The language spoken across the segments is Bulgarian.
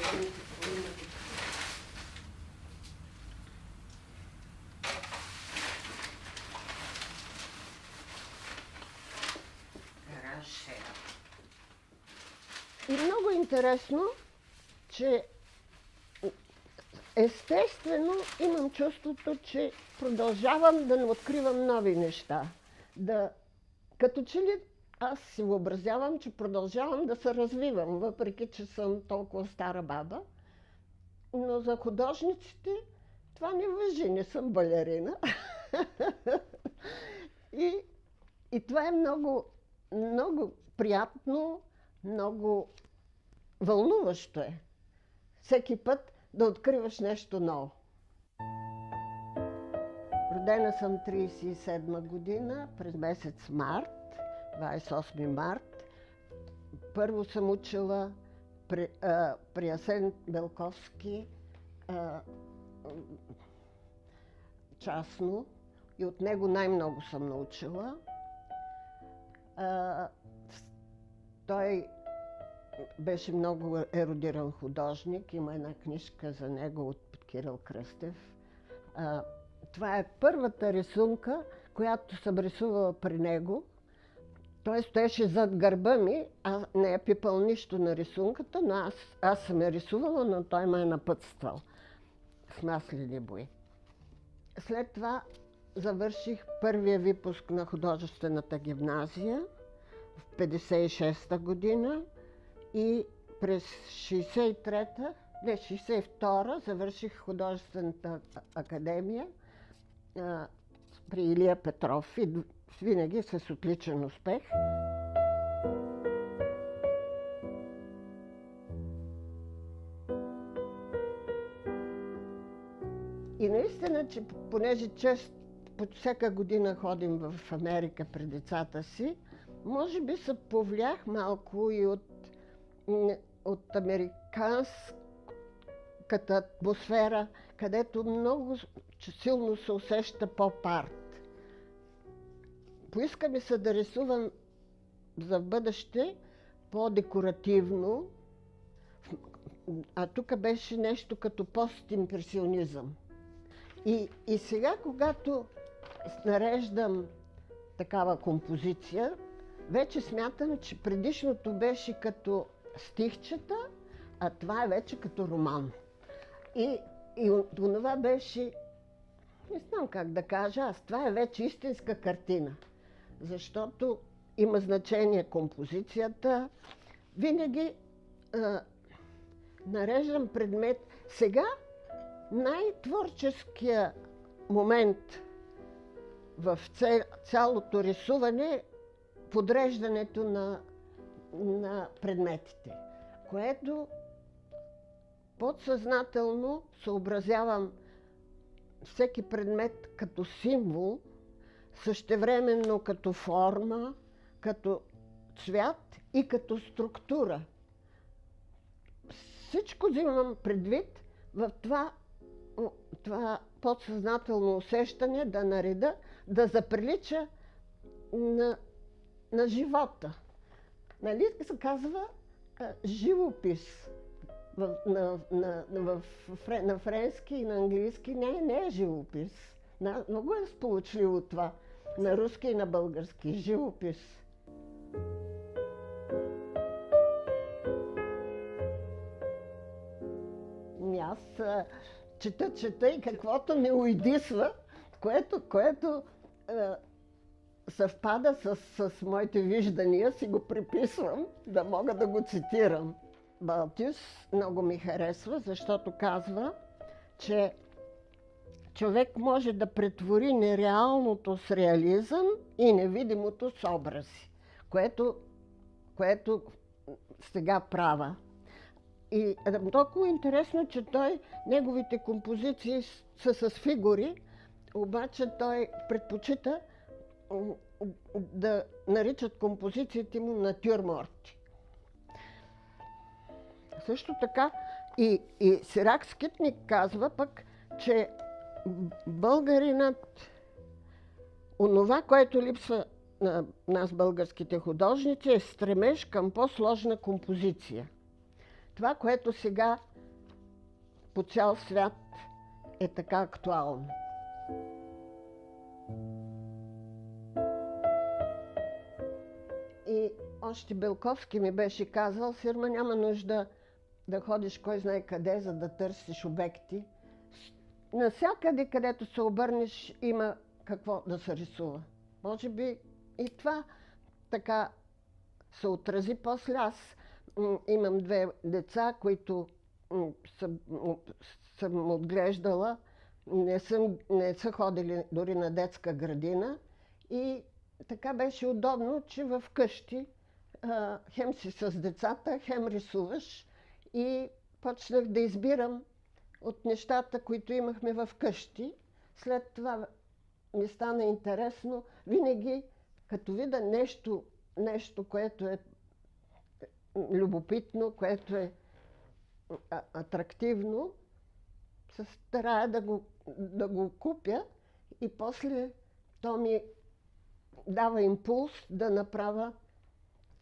И много интересно, че естествено имам чувството, че продължавам да не откривам нови неща. Като че ли аз си въобразявам, че продължавам да се развивам, въпреки че съм толкова стара баба. Но за художниците това не важи, не съм балерина. И това е много, много приятно, много вълнуващо е. Всеки път да откриваш нещо ново. Родена съм 1937 година, през месец март, 28 март. Първо съм учила при Асен Белковски частно и от него най-много съм научила. Той беше много ерудиран художник, има една книжка за него от Кирил Кръстев. Това е първата рисунка, която съм рисувала при него. Той стоеше зад гърба ми, не е пипал нищо на рисунката, но аз съм я рисувала, но той ме е напътствал с маслени бои. След това завърших първия випуск на художествената гимназия в 1956 година и през 1962 завърших художествената академия при Илия Петров и винаги с отличен успех. И наистина, че понеже често всяка година ходим в Америка при децата си, може би се повлях малко и от американската атмосфера, където много силно се усеща поп-арт. Поиска ми се да рисувам за бъдеще по-декоративно, а тук беше нещо като постимпресионизъм. И сега, когато нареждам такава композиция, вече смятам, че предишното беше като стихчета, а това е вече като роман. И това беше, не знам как да кажа, това е вече истинска картина. Защото има значение композицията. Винаги нареждам предмет. Сега най-творческия момент в цялото рисуване е подреждането на предметите, което подсъзнателно съобразявам всеки предмет като символ, същевременно като форма, като цвят и като структура. Всичко взимам предвид в това подсъзнателно усещане да нареда, да заприлича на живота. Нали се казва живопис на френски и на английски? Не е живопис. Много е сполучливо това. На руски и на български. Живопис. Аз чета и каквото ме уйдисва, което съвпада с моите виждания, си го приписвам, да мога да го цитирам. Балтюс много ми харесва, защото казва, че човек може да претвори нереалното с реализъм и невидимото с образи, което сега правя. И е толкова интересно, че неговите композиции са с фигури, обаче той предпочита да наричат композициите му натюрморти. Също така и Сирак Скитник казва пък, че българинът, онова, което липсва на нас българските художници, е стремеж към по-сложна композиция. Това, което сега по цял свят е така актуална. И още Белковски ми беше казал: Сирма, няма нужда да ходиш кой знае къде, за да търсиш обекти. Навсякъде, където се обърнеш, има какво да се рисува. Може би и това така се отрази. После аз имам 2 деца, които съм отглеждала. Не са ходили дори на детска градина. И така беше удобно, че в къщи хем си с децата, хем рисуваш. И почнах да избирам от нещата, които имахме в къщи. След това ми стана интересно. Винаги, като видя нещо, което е любопитно, което е атрактивно, се старая да го купя и после то ми дава импулс да направя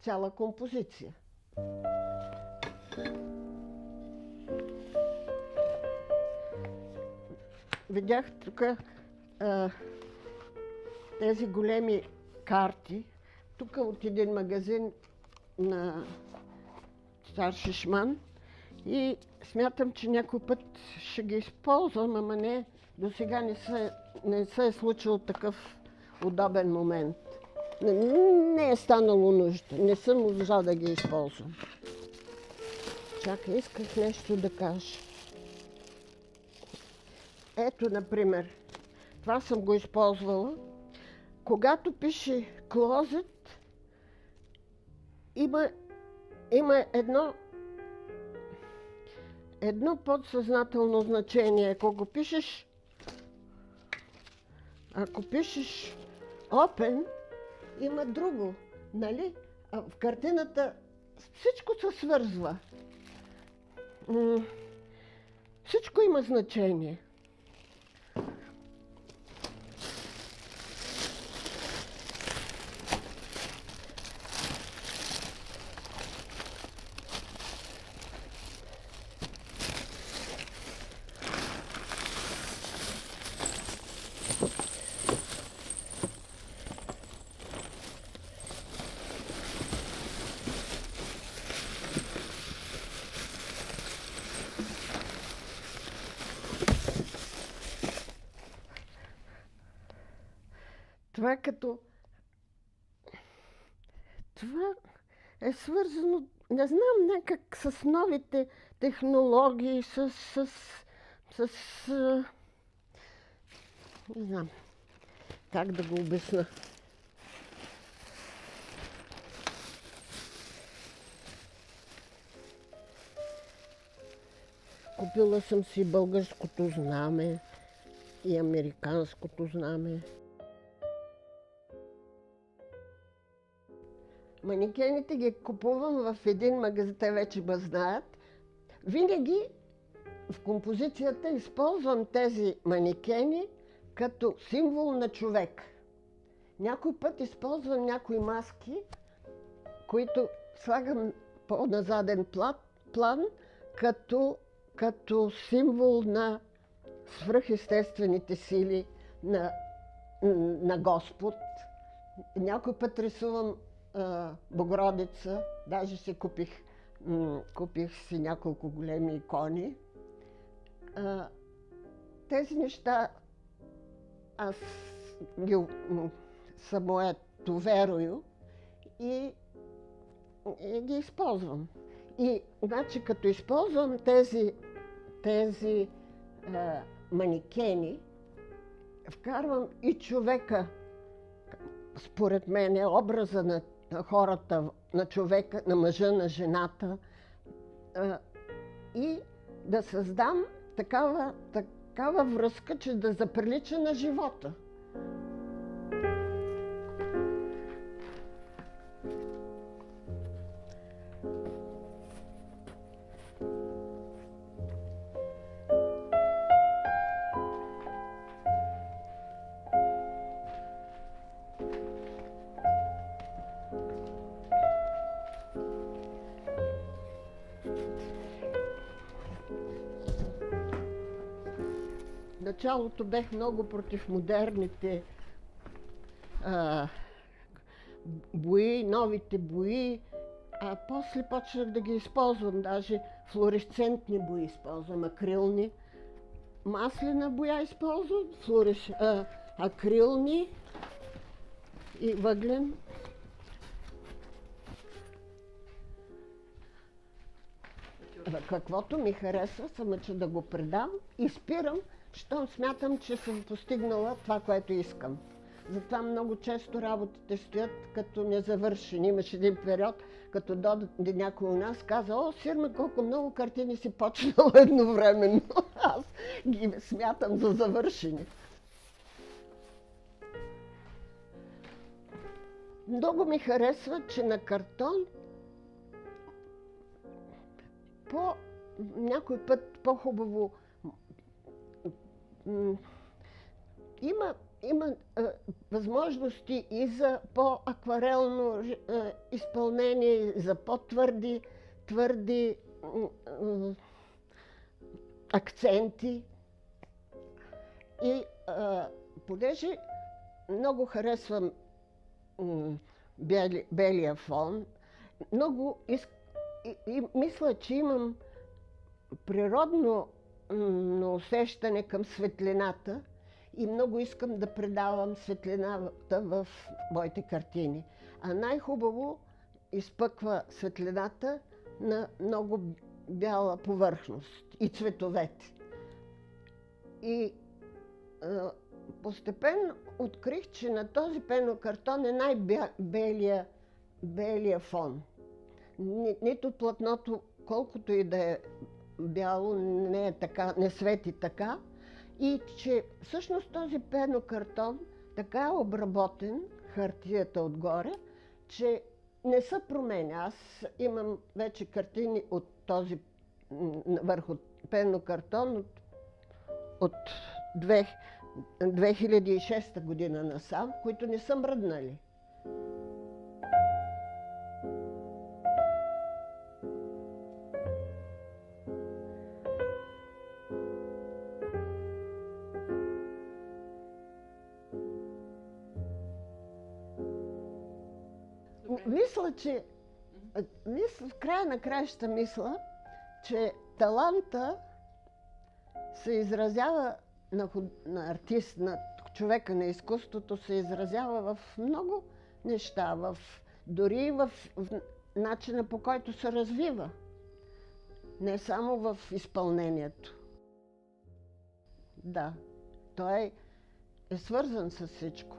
цяла композиция. Видях тук тези големи карти. Тук от един магазин на Цар Шишман и смятам, че някой път ще ги използвам, ама не, до сега не се е случил такъв удобен момент. Не е станало нужда, не съм можала да ги използвам. Чакай, исках нещо да кажа. Ето, например, това съм го използвала. Когато пише клозет, има едно подсъзнателно значение. Ако пишеш open, има друго, нали? А в картината всичко се свързва. Всичко има значение. Това е свързано, не знам, някак с новите технологии, не знам как да го обясня. Купила съм си българското знаме и американското знаме. Манекените ги купувам в един магазин, те вече ме знаят. Винаги в композицията използвам тези манекени като символ на човек. Някой път използвам някои маски, които слагам на заден план, като символ на свръхестествените сили на Господ. Някой път рисувам Богородица, даже си купих си няколко големи икони. Тези неща аз самото верую и ги използвам. И значи като използвам тези манекени, вкарвам и човека, според мен, образа на хората, на човека, на мъжа, на жената, и да създам такава връзка, че да заприлича на живота. началото бех много против модерните бои, новите бои, а после почнах да ги използвам. Даже флуоресцентни бои използвам, акрилни. Маслена боя използвам, акрилни и въглен. Каквото ми харесва, се мъча да го предам и спирам, щом смятам, че съм постигнала това, което искам. Затова много често работите стоят като незавършени. Имаше един период, като дойде някой у нас, каза: "О, Сирма, колко много картини си почнала едновременно." Аз ги смятам за завършени. Много ми харесва, че на картон някой път по-хубаво има възможности и за по-акварелно изпълнение, за по-твърди акценти. И понеже много харесвам белия фон, много и мисля, че имам природно усещане към светлината и много искам да предавам светлината в моите картини. А най-хубаво изпъква светлината на много бяла повърхност и цветовете. И постепенно открих, че на този пенокартон е най-белия фон. Нито платното, колкото и да е бяло, не е така, не свети така. И че всъщност този пенокартон така е обработен, хартията отгоре, че не се променя. Аз имам вече картини от този върху пенокартон от 2006 година насам, които не са мръднали. В края на краища мисля, че таланта се изразява на артист, на човека на изкуството, се изразява в много неща, дори в начина, по който се развива, не само в изпълнението. Да, той е свързан с всичко.